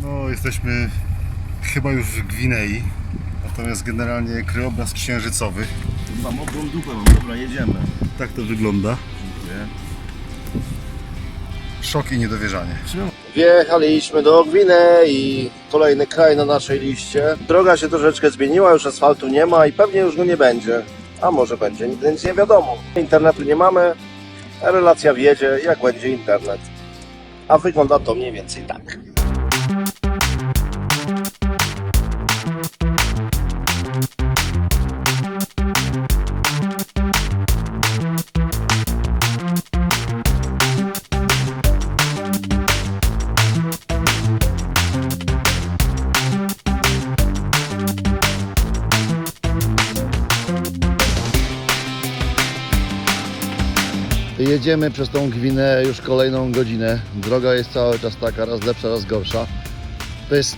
No, jesteśmy chyba już w Gwinei, natomiast generalnie krajobraz księżycowy. Chyba mokrą dupę mam, dobra, jedziemy. Tak to wygląda. Dziękuję. Szok i niedowierzanie. Wjechaliśmy do Gwinei, kolejny kraj na naszej liście. Droga się troszeczkę zmieniła, już asfaltu nie ma i pewnie już go nie będzie. A może będzie, nigdy nic nie wiadomo. Internetu nie mamy, relacja wjedzie, jak będzie internet. A wygląda to mniej więcej tak. Jedziemy przez tą Gwineę już kolejną godzinę. Droga jest cały czas taka, raz lepsza, raz gorsza. To jest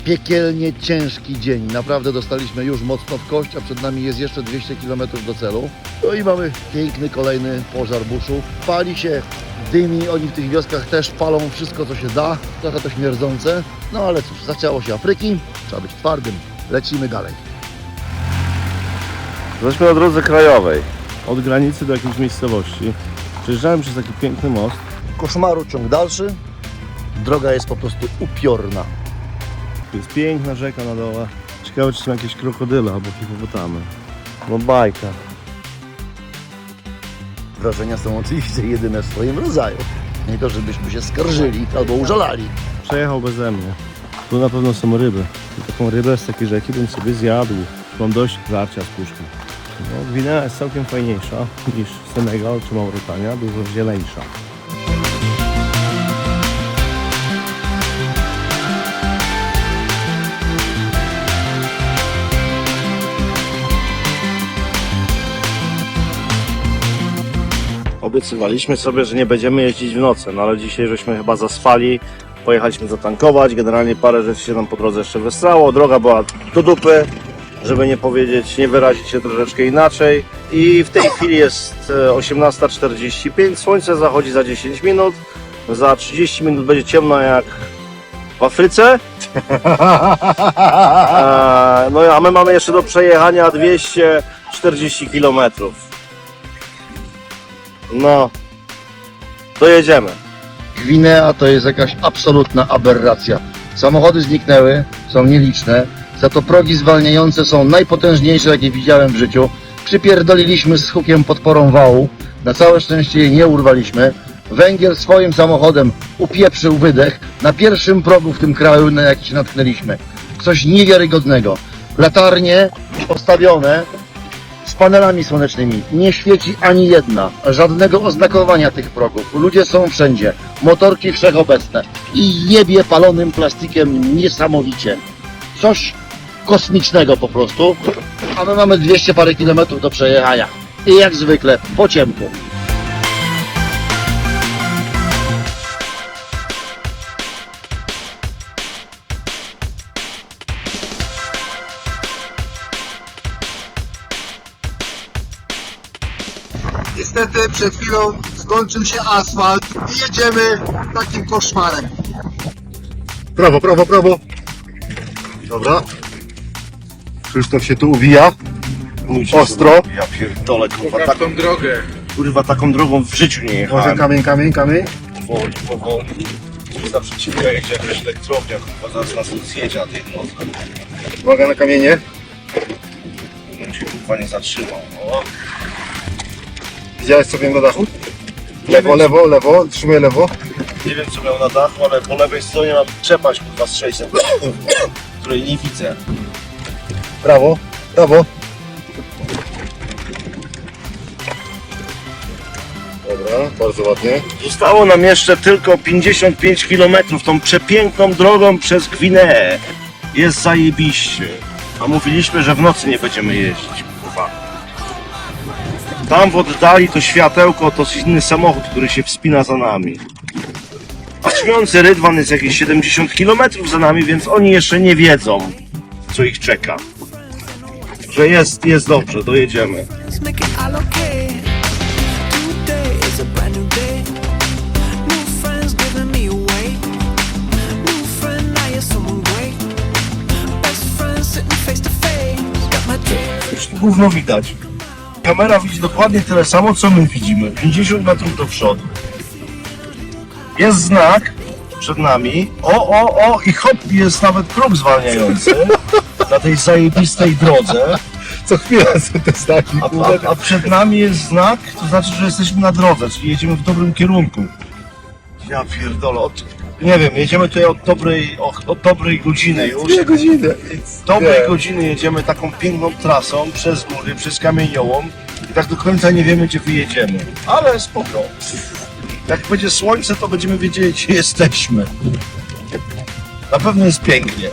piekielnie ciężki dzień. Naprawdę dostaliśmy już mocno w kość, a przed nami jest jeszcze 200 km do celu. No i mamy piękny kolejny pożar buszu. Pali się, dymi, oni w tych wioskach też palą wszystko co się da. Trochę to śmierdzące. No ale cóż, zaczęło się Afryki, trzeba być twardym. Lecimy dalej. Jesteśmy na drodze krajowej. Od granicy do jakiejś miejscowości. Przejeżdżałem przez taki piękny most. Koszmaru ciąg dalszy. Droga jest po prostu upiorna. Tu jest piękna rzeka na dole. Ciekawe, czy są jakieś krokodyle albo hipopotamy. No bajka. Wrażenia są oczywiście jedyne w swoim rodzaju. Nie to, żebyśmy się skarżyli albo użalali. Przejechał beze mnie. Tu na pewno są ryby. I taką rybę z takiej rzeki bym sobie zjadł. Mam dość żarcia z puszki. No, Gwinea jest całkiem fajniejsza niż Senegal czy Mauretania, dużo zieleńsza. Obiecywaliśmy sobie, że nie będziemy jeździć w nocy, no ale dzisiaj żeśmy chyba zaspali. Pojechaliśmy zatankować, generalnie parę rzeczy się nam po drodze jeszcze wystrało. Droga była do dupy, żeby nie powiedzieć, nie wyrazić się troszeczkę inaczej. I w tej chwili jest 18:45, słońce zachodzi za 10 minut. Za 30 minut będzie ciemno jak w Afryce. No a my mamy jeszcze do przejechania 240 km. No, dojedziemy. Gwinea to jest jakaś absolutna aberracja. Samochody zniknęły, są nieliczne, za to progi zwalniające są najpotężniejsze, jakie widziałem w życiu. Przypierdoliliśmy z hukiem podporą wału, na całe szczęście jej nie urwaliśmy. Węgiel swoim samochodem upieprzył wydech na pierwszym progu w tym kraju, na jaki się natknęliśmy. Coś niewiarygodnego. Latarnie postawione z panelami słonecznymi. Nie świeci ani jedna. Żadnego oznakowania tych progów. Ludzie są wszędzie. Motorki wszechobecne. I jebie palonym plastikiem niesamowicie. Coś kosmicznego po prostu. A my mamy 200 parę kilometrów do przejechania. I jak zwykle po ciemku. Niestety przed chwilą skończył się asfalt i jedziemy takim koszmarem. Prawo, prawo, prawo. Dobra. Krzysztof się tu uwija. Ostro. Ja pierdolę, kurwa, taką drogę. Kurwa, taką drogą w życiu nie Może jechałem. kamień, kamień, kamień. Powoli, powoli. Zawsze ci jedzie jakaś elektrownia, kurwa, zaraz nas zjedzie na tej drodze. Uwaga na kamienie. Bym się kurwa nie zatrzymał. O. Widziałeś co wiem na dachu? Lewo, lewo, lewo. Trzymaj lewo. Nie wiem co miał na dachu, ale po lewej stronie mam przepaść, kurwa, z 600, której nie widzę. Prawo, prawo. Dobra, bardzo ładnie. Zostało nam jeszcze tylko 55 km tą przepiękną drogą przez Gwineę. Jest zajebiście. A mówiliśmy, że w nocy nie będziemy jeździć, kurwa. Tam w oddali to światełko to inny samochód, który się wspina za nami. A śmiący Rydwan jest jakieś 70 km za nami, więc oni jeszcze nie wiedzą, co ich czeka. Że jest dobrze, dojedziemy. Let's make it all okay. Today is a brand new day. New friends giving me away. New friend, now you're so gówno widać. Kamera widzi dokładnie tyle samo, co my widzimy. 50 metrów do przodu. Jest znak przed nami. O, i hop, jest nawet próg zwalniający na tej zajebistej drodze. Co chwilę są te znaki. A przed nami jest znak, to znaczy, że jesteśmy na drodze, czyli jedziemy w dobrym kierunku. Ja pierdolę, nie wiem, jedziemy tutaj od dobrej godziny już. 2 godziny. Dobrej godziny jedziemy taką piękną trasą przez góry, przez kamieniołom i tak do końca nie wiemy, gdzie wyjedziemy. Ale spoko. Jak będzie słońce, to będziemy wiedzieli, gdzie jesteśmy. Na pewno jest pięknie.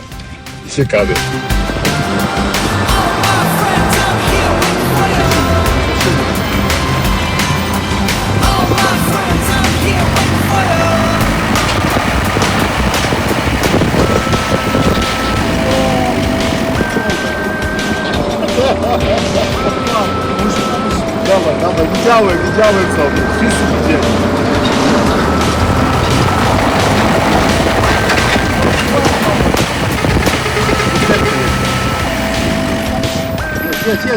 Ciekawie. Dawaj, widziałem sobie. Wszyscy widzieli. Jedź.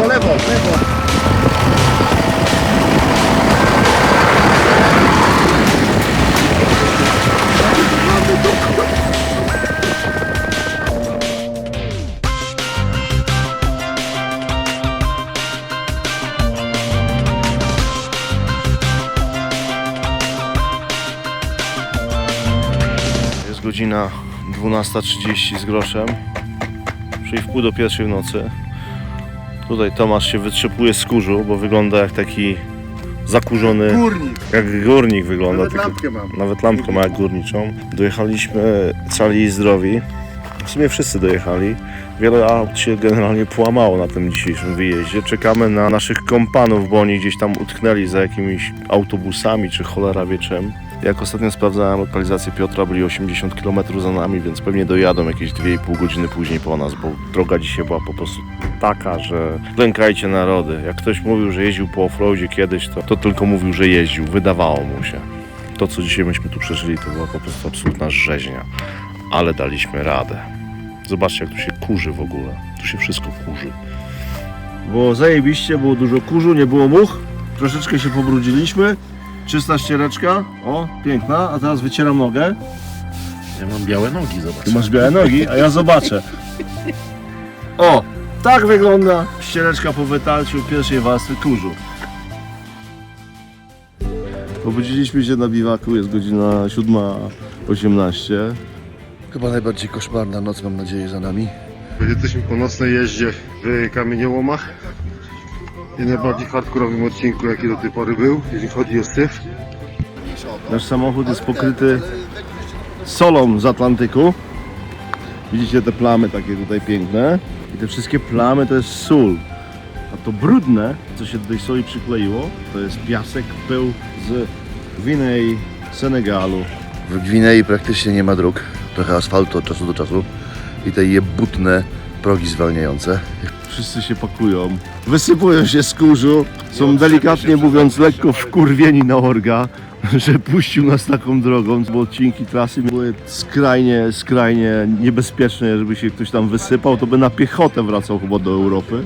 Lewo. Jest godzina 12:30 z groszem, czyli w pół do pierwszej w nocy. Tutaj Tomasz się wytrzepuje z kurzu, bo wygląda jak taki zakurzony, Górnik. jak górnik wygląda. Nawet tylko- lampkę mam. Nawet lampkę ma jak górniczą. Dojechaliśmy cali i zdrowi. W sumie wszyscy dojechali. Wiele aut się generalnie połamało na tym dzisiejszym wyjeździe. Czekamy na naszych kompanów, bo oni gdzieś tam utknęli za jakimiś autobusami, czy cholera wie czym. Jak ostatnio sprawdzałem lokalizację Piotra, byli 80 km za nami, więc pewnie dojadą jakieś 2,5 godziny później po nas, bo droga dzisiaj była po prostu taka, że klękajcie narody. Jak ktoś mówił, że jeździł po offroadzie kiedyś, to tylko mówił, że jeździł. Wydawało mu się. To, co dzisiaj myśmy tu przeżyli, to była po prostu absolutna rzeźnia. Ale daliśmy radę. Zobaczcie, jak tu się kurzy w ogóle. Tu się wszystko kurzy. Było zajebiście, było dużo kurzu, nie było much. Troszeczkę się pobrudziliśmy. Czysta ściereczka. O, piękna. A teraz wycieram nogę. Ja mam białe nogi, zobacz. Ty masz białe nogi, a ja zobaczę. O, tak wygląda ściereczka po wytarciu pierwszej warstwy kurzu. Obudziliśmy się na biwaku, jest godzina 7:18. Chyba najbardziej koszmarna noc, mam nadzieję, za nami. Jesteśmy po nocnej jeździe w kamieniołomach i najbardziej hardkorowym odcinku, jaki do tej pory był, jeżeli chodzi o syf. Nasz samochód jest pokryty solą z Atlantyku. Widzicie te plamy takie tutaj piękne. I te wszystkie plamy to jest sól. A to brudne, co się do tej soli przykleiło, to jest piasek, pył z Gwinei, Senegalu. W Gwinei praktycznie nie ma dróg. Trochę asfaltu od czasu do czasu. I te jebutne progi zwalniające. Wszyscy się pakują, wysypują się z kurzu, są delikatnie mówiąc lekko wkurwieni na orga, że puścił nas taką drogą, bo odcinki trasy były skrajnie niebezpieczne. Żeby się ktoś tam wysypał, to by na piechotę wracał chyba do Europy.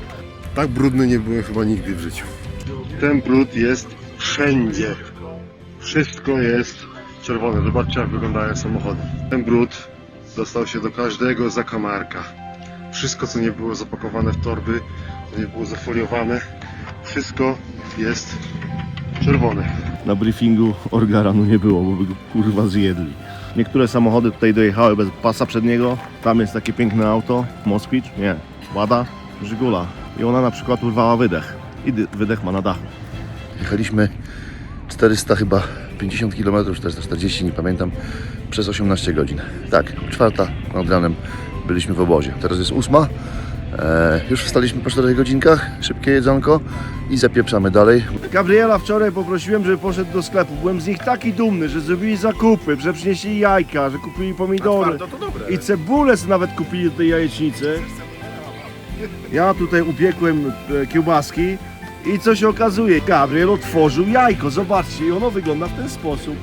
Tak brudny nie byłem chyba nigdy w życiu. Ten brud jest wszędzie. Wszystko jest czerwone. Zobaczcie, jak wyglądają samochody. Ten brud dostał się do każdego zakamarka. Wszystko, co nie było zapakowane w torby, co nie było zafoliowane, wszystko jest czerwone. Na briefingu Orgaranu nie było, bo by go kurwa zjedli. Niektóre samochody tutaj dojechały bez pasa przedniego. Tam jest takie piękne auto, Moskwicz, nie, Łada, Żygula. I ona na przykład urwała wydech. I wydech ma na dachu. Jechaliśmy 400 chyba 50 km, 440, nie pamiętam, przez 18 godzin. Tak, 4 nad ranem byliśmy w obozie. Teraz jest 8. Już wstaliśmy po 4 godzinkach, szybkie jedzonko i zapieprzamy dalej. Gabriela wczoraj poprosiłem, żeby poszedł do sklepu. Byłem z nich taki dumny, że zrobili zakupy, że przynieśli jajka, że kupili pomidory i cebulę sobie nawet kupili do tej jajecznicy. Ja tutaj upiekłem kiełbaski i co się okazuje? Gabriel otworzył jajko, zobaczcie, i ono wygląda w ten sposób.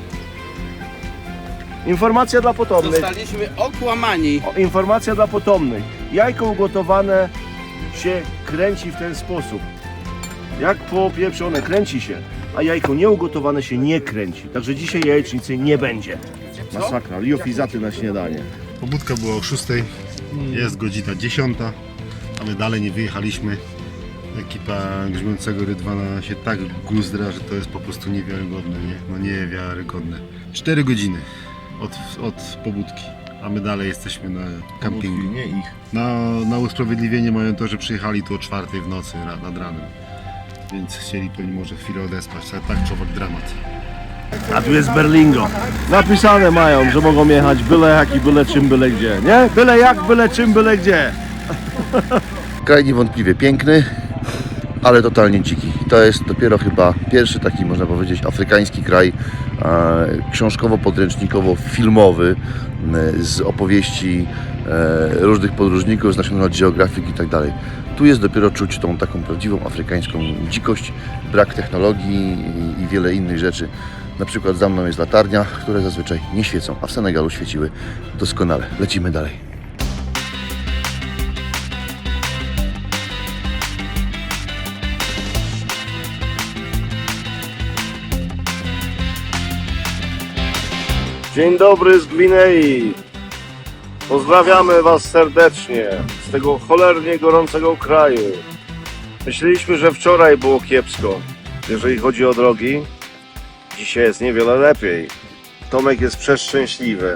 Informacja dla potomnych. Zostaliśmy okłamani. Informacja dla potomnych. Jajko ugotowane się kręci w ten sposób. Jak popieprzone kręci się, a jajko nieugotowane się nie kręci. Także dzisiaj jajecznicy nie będzie. Masakra, liofizaty na śniadanie. Pobudka była o 6, jest godzina 10, a my dalej nie wyjechaliśmy. Ekipa grzmiącego Rydwana się tak guzdra, że to jest po prostu niewiarygodne, nie? No niewiarygodne. 4 godziny od pobudki, a my dalej jesteśmy na kampingu. Nie ich. Na usprawiedliwienie mają to, że przyjechali tu o 4 w nocy nad ranem. Więc chcieli pewnie może chwilę odespać, ale tak człowiek dramat. A tu jest Berlingo. Napisane mają, że mogą jechać byle jak i byle czym, byle gdzie. Nie? Byle jak, byle czym, byle gdzie. Kraj niewątpliwie piękny, ale totalnie dziki. To jest dopiero chyba pierwszy taki, można powiedzieć, afrykański kraj książkowo-podręcznikowo-filmowy z opowieści różnych podróżników z National Geographic i tak dalej. Tu jest dopiero czuć tą taką prawdziwą afrykańską dzikość, brak technologii i wiele innych rzeczy. Na przykład za mną jest latarnia, które zazwyczaj nie świecą, a w Senegalu świeciły doskonale. Lecimy dalej. Dzień dobry z Gwinei. Pozdrawiamy Was serdecznie z tego cholernie gorącego kraju. Myśleliśmy, że wczoraj było kiepsko, jeżeli chodzi o drogi. Dzisiaj jest niewiele lepiej. Tomek jest przeszczęśliwy.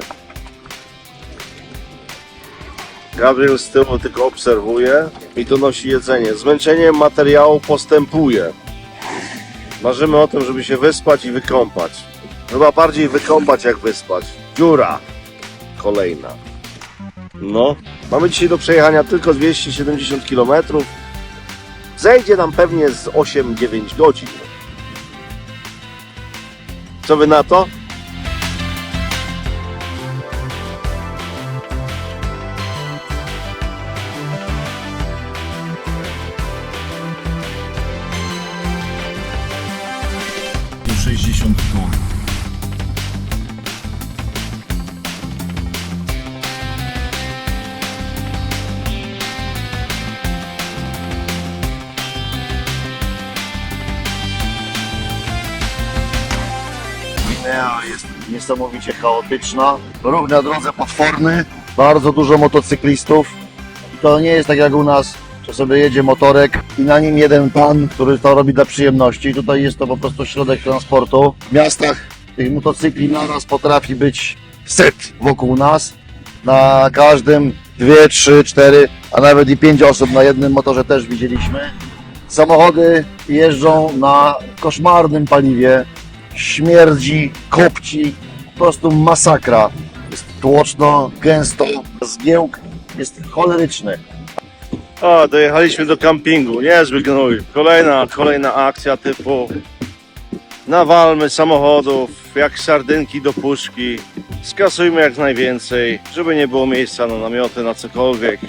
Gabriel z tyłu tylko obserwuje i donosi jedzenie. Zmęczenie materiału postępuje. Marzymy o tym, żeby się wyspać i wykąpać. Chyba bardziej wykąpać jak wyspać. Dziura kolejna. No, mamy dzisiaj do przejechania tylko 270 km. Zejdzie nam pewnie z 8-9 godzin. Co wy na to? Gwinea jest niesamowicie chaotyczna, ruch na drodze potworny, bardzo dużo motocyklistów. To nie jest tak jak u nas, że sobie jedzie motorek i na nim jeden pan, który to robi dla przyjemności. Tutaj jest to po prostu środek transportu. W miastach tych motocykli naraz potrafi być set wokół nas. Na każdym 2, 3, 4, a nawet i 5 osób na jednym motorze też widzieliśmy. Samochody jeżdżą na koszmarnym paliwie. Śmierdzi, kopci, po prostu masakra. Jest tłoczno, gęsto, zgiełk jest choleryczny. O, dojechaliśmy do kampingu, niezły gnój. Kolejna akcja typu nawalmy samochodów jak sardynki do puszki. Skasujmy jak najwięcej, żeby nie było miejsca na namioty, na cokolwiek.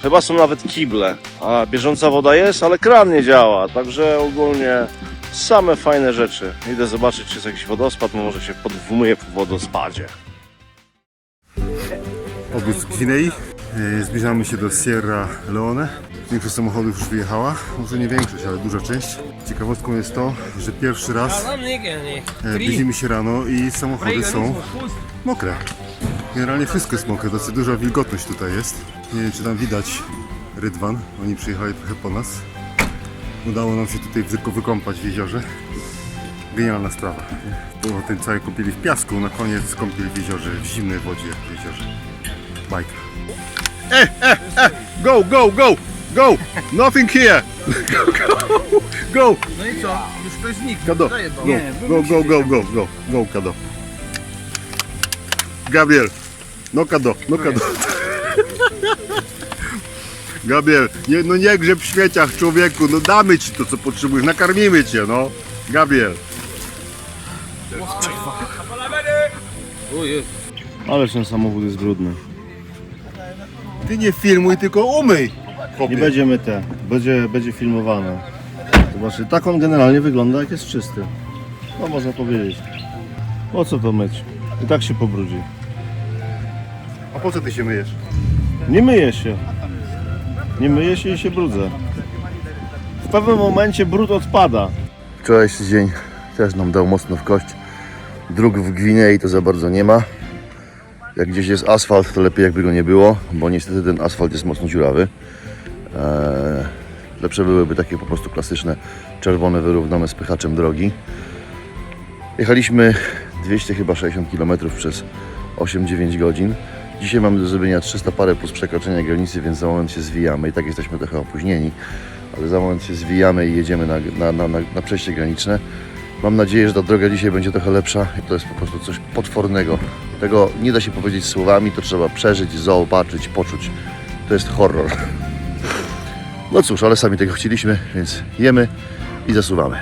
Chyba są nawet kible, a bieżąca woda jest, ale kran nie działa, także ogólnie same fajne rzeczy. Idę zobaczyć, czy jest jakiś wodospad, może się podwumuję po wodospadzie. Obóz z Gwinei. Zbliżamy się do Sierra Leone. Większość samochodów już wyjechała, może nie większość, ale duża część. Ciekawostką jest to, że pierwszy raz budzimy się rano i samochody są mokre. Generalnie wszystko jest mokre, dosyć duża wilgotność tutaj jest. Nie wiem, czy tam widać Rydwan, oni przyjechali trochę po nas. Udało nam się tutaj wykąpać w jeziorze. Genialna sprawa. Było ten cały kąpieli w piasku, na koniec kąpieli w jeziorze, w zimnej wodzie w jeziorze. Bajka. Go, go, go, go! Nothing here! Go! No i co? Już ktoś zniknął. Kado, go, go, go, go, go, go, Kado. Gabriel, no Kado, no Kado. Gabriel, nie grzeb w śmieciach, człowieku, no damy ci to, co potrzebujesz, nakarmimy cię, no. Gabriel. Ależ ten samochód jest brudny. Ty nie filmuj, tylko umyj. Nie będziemy będzie filmowane. Zobaczcie, tak on generalnie wygląda, jak jest czysty. No można powiedzieć. Po co to myć? I tak się pobrudzi. A po co ty się myjesz? Nie myję się. Nie myję się i się brudzę. W pewnym momencie brud odpada. Wczorajszy dzień też nam dał mocno w kość. Dróg w Gwinei to za bardzo nie ma. Jak gdzieś jest asfalt, to lepiej jakby go nie było, bo niestety ten asfalt jest mocno dziurawy. Lepsze byłyby takie po prostu klasyczne, czerwone, wyrównane spychaczem drogi. Jechaliśmy 260 km przez 8-9 godzin. Dzisiaj mamy do zrobienia 300 parę plus przekroczenia granicy, więc za moment się zwijamy. I tak jesteśmy trochę opóźnieni, ale za moment się zwijamy i jedziemy na przejście graniczne. Mam nadzieję, że ta droga dzisiaj będzie trochę lepsza i to jest po prostu coś potwornego. Tego nie da się powiedzieć słowami, to trzeba przeżyć, zobaczyć, poczuć. To jest horror. No cóż, ale sami tego chcieliśmy, więc jemy i zasuwamy.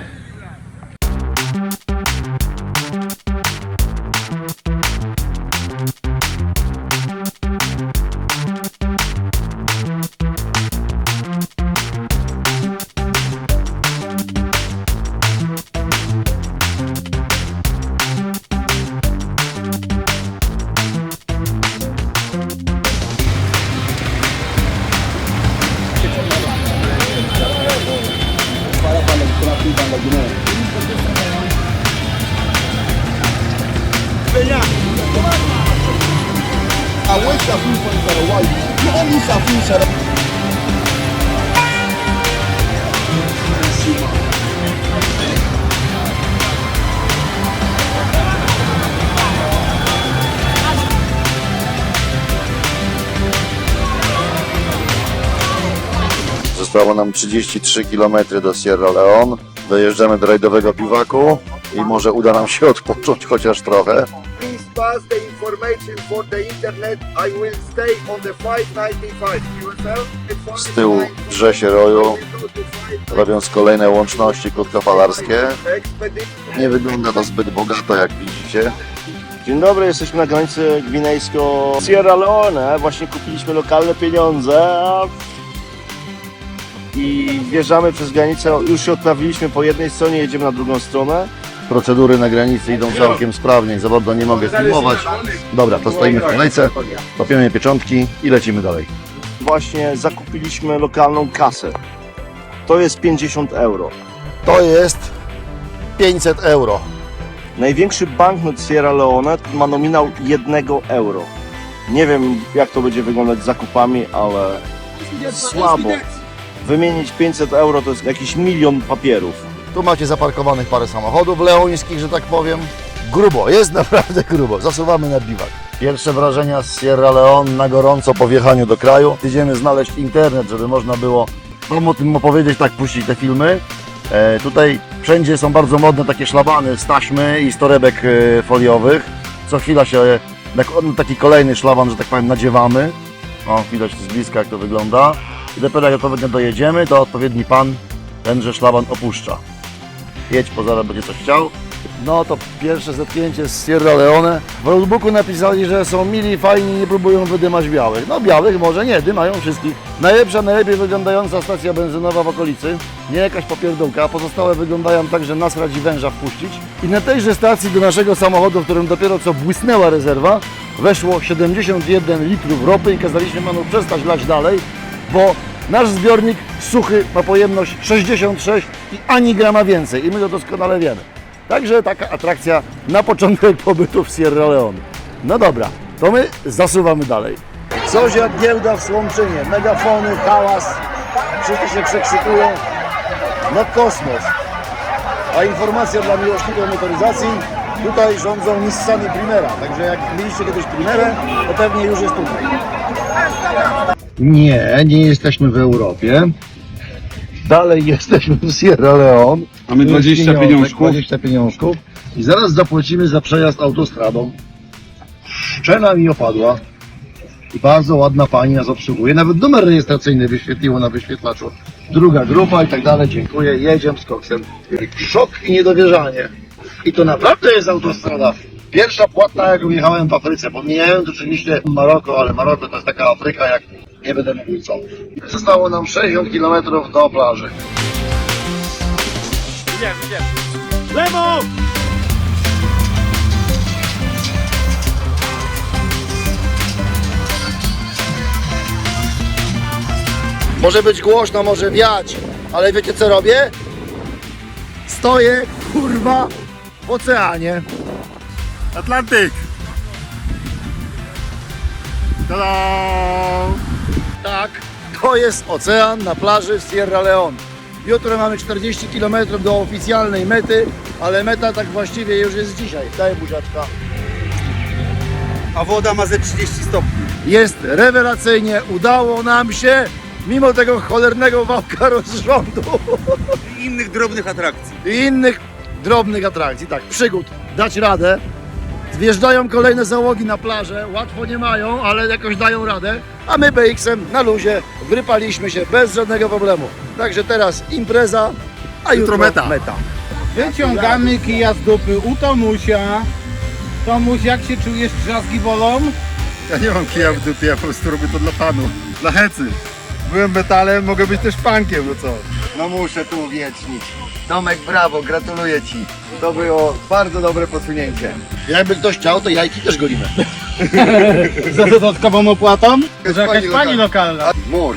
Zostało nam 33 km do Sierra Leone. Dojeżdżamy do rajdowego biwaku i może uda nam się odpocząć chociaż trochę. Please pass the information for the internet. I will stay on the 595. Yourself? Z tyłu drze się roju, robiąc kolejne łączności krótkofalarskie. Nie wygląda to zbyt bogato, jak widzicie. Dzień dobry, jesteśmy na granicy gwinejsko-Sierra Leone. Właśnie kupiliśmy lokalne pieniądze i wjeżdżamy przez granicę. Już się odprawiliśmy po jednej stronie, jedziemy na drugą stronę. Procedury na granicy idą całkiem sprawnie, za bardzo nie mogę filmować. Dobra, to stoimy w kolejce, łapiemy pieczątki i lecimy dalej. Właśnie zakupiliśmy lokalną kasę. To jest 50 euro. To jest 500 euro. Największy banknot Sierra Leone ma nominał 1 euro. Nie wiem, jak to będzie wyglądać z zakupami, ale słabo. Wymienić 500 euro to jest jakiś 1 000 000 papierów. Tu macie zaparkowanych parę samochodów leońskich, że tak powiem. Grubo, jest naprawdę grubo. Zasuwamy na biwak. Pierwsze wrażenia z Sierra Leone na gorąco po wjechaniu do kraju. Idziemy znaleźć internet, żeby można było wam o tym opowiedzieć, tak puścić te filmy. Tutaj wszędzie są bardzo modne takie szlabany z taśmy i z torebek foliowych. Co chwila się taki kolejny szlaban, że tak powiem, nadziewamy. O, widać z bliska, jak to wygląda. I dopiero jak odpowiednio dojedziemy, to odpowiedni pan tenże szlaban opuszcza. Jedź, bo zaraz będzie coś chciał. No to pierwsze zetknięcie z Sierra Leone. W roadbooku napisali, że są mili, fajni, nie próbują wydymać białych. No białych może nie, dymają wszystkich. Najlepsza, najlepiej wyglądająca stacja benzynowa w okolicy. Nie jakaś popierdółka, pozostałe wyglądają tak, że nas radzi węża wpuścić. I na tejże stacji do naszego samochodu, w którym dopiero co błysnęła rezerwa, weszło 71 litrów ropy i kazaliśmy panu przestać lać dalej, bo nasz zbiornik suchy ma pojemność 66 i ani grama więcej i my to doskonale wiemy. Także taka atrakcja na początek pobytu w Sierra Leone. No dobra, to my zasuwamy dalej. Coś jak giełda w Słomczynie, megafony, hałas, wszyscy się przekrzykują. No kosmos. A informacja dla miłośników motoryzacji, tutaj rządzą Nissany Primera, także jak mieliście kiedyś Primerę, to pewnie już jest tutaj. Nie jesteśmy w Europie. Dalej jesteśmy w Sierra Leone. Mamy 20 pieniążków. 20 pieniążków. I zaraz zapłacimy za przejazd autostradą. Szczena mi opadła. I bardzo ładna pani nas obsługuje. Nawet numer rejestracyjny wyświetliło na wyświetlaczu. Druga grupa i tak dalej. Dziękuję. Jedziemy z koksem. Szok i niedowierzanie. I to naprawdę jest autostrada. Pierwsza płatna, jak jechałem w Afryce. Pomijając oczywiście Maroko, ale Maroko to jest taka Afryka, jak nie będę mówił co. Zostało nam 60 km do plaży. Lewo! Może być głośno, może wiać, ale wiecie co robię? Stoję, kurwa, w oceanie. Atlantyk! Tada! Tak, to jest ocean na plaży w Sierra Leone. Jutro mamy 40 km do oficjalnej mety, ale meta tak właściwie już jest dzisiaj. Daj buziaczka. A woda ma ze 30 stopni. Jest rewelacyjnie, udało nam się, mimo tego cholernego wałka rozrządu I innych drobnych atrakcji. i innych drobnych atrakcji, tak, przygód, dać radę. Wjeżdżają kolejne załogi na plażę, łatwo nie mają, ale jakoś dają radę, a my BX-em na luzie wrypaliśmy się bez żadnego problemu. Także teraz impreza, a jutro meta. Wyciągamy kija z dupy u Tomusia. Tomuś, jak się czujesz, drzazgi bolą? Ja nie mam kija w dupie, ja po prostu robię to dla panu, dla hecy. Byłem metalem, mogę być też punkiem, no co? No muszę tu uwiecznić. Tomek, brawo, gratuluję Ci. To było bardzo dobre posunięcie. Jakby ktoś chciał, to jajki też golimy. Za dodatkową opłatą? Że jakaś pani lokalna. Mur.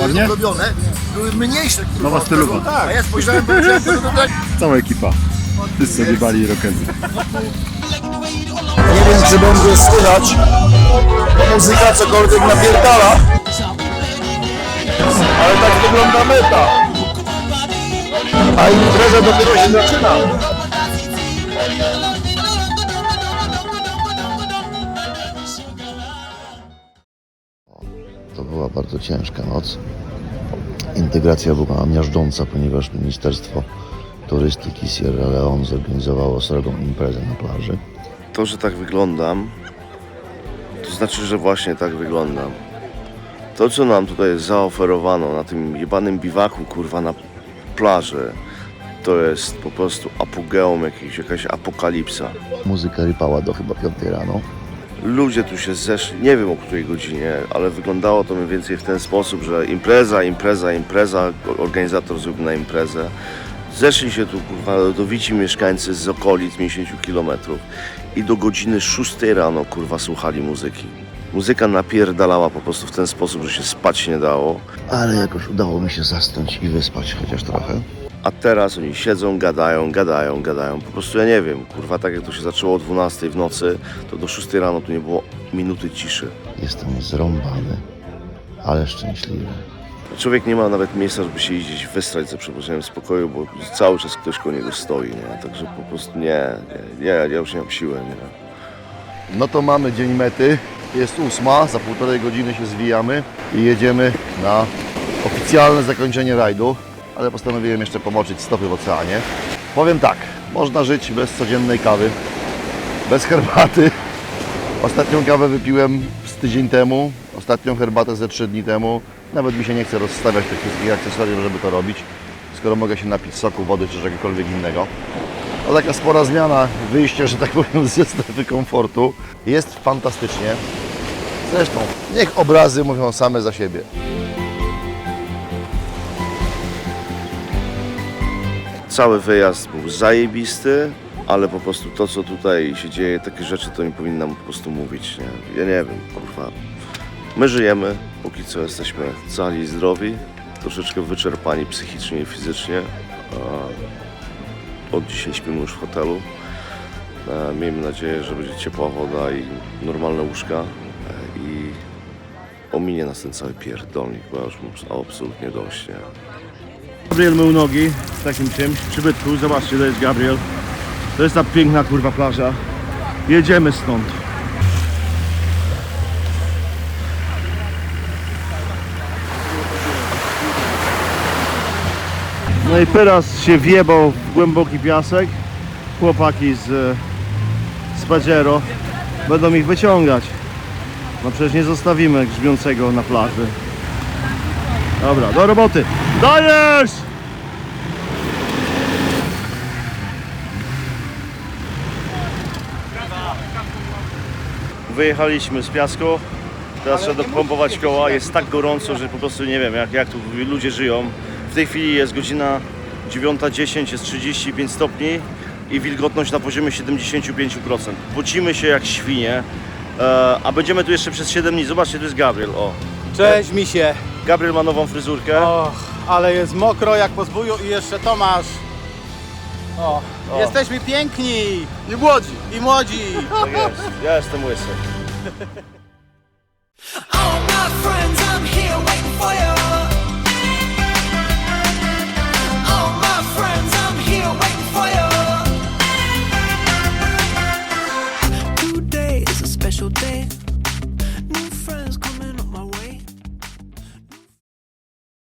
Ładnie? Robione, były mniejsze. kurwa, Nowa stylowa. od tego. A ja spojrzałem, powiedziałem, to tak. Cała ekipa. Wszyscy sobie bali rokezy. Nie wiem, czy będzie słychać, bo muzyka cokolwiek napierdala. Ale tak wygląda meta. A impreza dopiero się zaczyna. To była bardzo ciężka noc. Integracja była miażdżąca, ponieważ Ministerstwo Turystyki Sierra Leone zorganizowało srogą imprezę na plaży. To, że tak wyglądam, to znaczy, że właśnie tak wyglądam. To, co nam tutaj zaoferowano na tym jebanym biwaku, kurwa, na plaży, to jest po prostu apogeum jakaś apokalipsa. Muzyka rypała do chyba 5 rano. Ludzie tu się zeszli, nie wiem o której godzinie, ale wyglądało to mniej więcej w ten sposób, że impreza, organizator zrobił na imprezę. Zeszli się tu, kurwa, rodowici mieszkańcy z okolic 50 km i do godziny 6 rano, kurwa, słuchali muzyki. Muzyka napierdalała po prostu w ten sposób, że się spać nie dało. Ale jakoś udało mi się zasnąć i wyspać chociaż trochę. A teraz oni siedzą, gadają. Po prostu ja nie wiem, kurwa, tak jak to się zaczęło o 12 w nocy, to do 6 rano tu nie było minuty ciszy. Jestem zrąbany, ale szczęśliwy. Człowiek nie ma nawet miejsca, żeby się gdzieś wystrać za przeproszeniem spokoju, bo cały czas ktoś koło niego stoi, nie? Także po prostu ja już nie mam siły, nie? No to mamy dzień mety. Jest 8, za 1,5 godziny się zwijamy i jedziemy na oficjalne zakończenie rajdu. Ale postanowiłem jeszcze pomoczyć stopy w oceanie. Powiem tak, można żyć bez codziennej kawy, bez herbaty. Ostatnią kawę wypiłem z tydzień temu, ostatnią herbatę ze 3 dni temu. Nawet mi się nie chce rozstawiać tych wszystkich akcesoriów, żeby to robić, skoro mogę się napić soku, wody czy czegokolwiek innego. To taka spora zmiana, wyjście, że tak powiem, ze strefy komfortu. Jest fantastycznie. Zresztą, niech obrazy mówią same za siebie. Cały wyjazd był zajebisty, ale po prostu to, co tutaj się dzieje, takie rzeczy, to mi powinnam po prostu mówić, nie? Ja nie wiem, kurwa. My żyjemy, póki co jesteśmy cali i zdrowi, troszeczkę wyczerpani psychicznie i fizycznie. Od dzisiaj śpimy już w hotelu. Miejmy nadzieję, że będzie ciepła woda i normalne łóżka i ominie nas ten cały pierdolnik, bo ja już mam absolutnie dość, nie? Gabriel mył nogi z takim czymś, przybytku, zobaczcie, to jest Gabriel. To jest ta piękna, kurwa, plaża. Jedziemy stąd. No i teraz się wjebał w głęboki piasek. Chłopaki z Pajero będą ich wyciągać. No przecież nie zostawimy grzmiącego na plaży. Dobra, do roboty. Dajesz! Wyjechaliśmy z piasku. Teraz trzeba dopompować koła. Jest tak gorąco, że po prostu nie wiem jak tu ludzie żyją. W tej chwili jest godzina 9:10, jest 35 stopni i wilgotność na poziomie 75%. Pocimy się jak świnie, a będziemy tu jeszcze przez 7 dni. Zobaczcie, tu jest Gabriel, o. Cześć misie. Gabriel ma nową fryzurkę. Och, ale jest mokro jak po zbóju i jeszcze Tomasz. O, jesteśmy piękni I młodzi. i młodzi. Tak jest, ja jestem łysy. All my friends, I'm here waiting for you. All my friends, I'm here waiting for you. Today is a special day.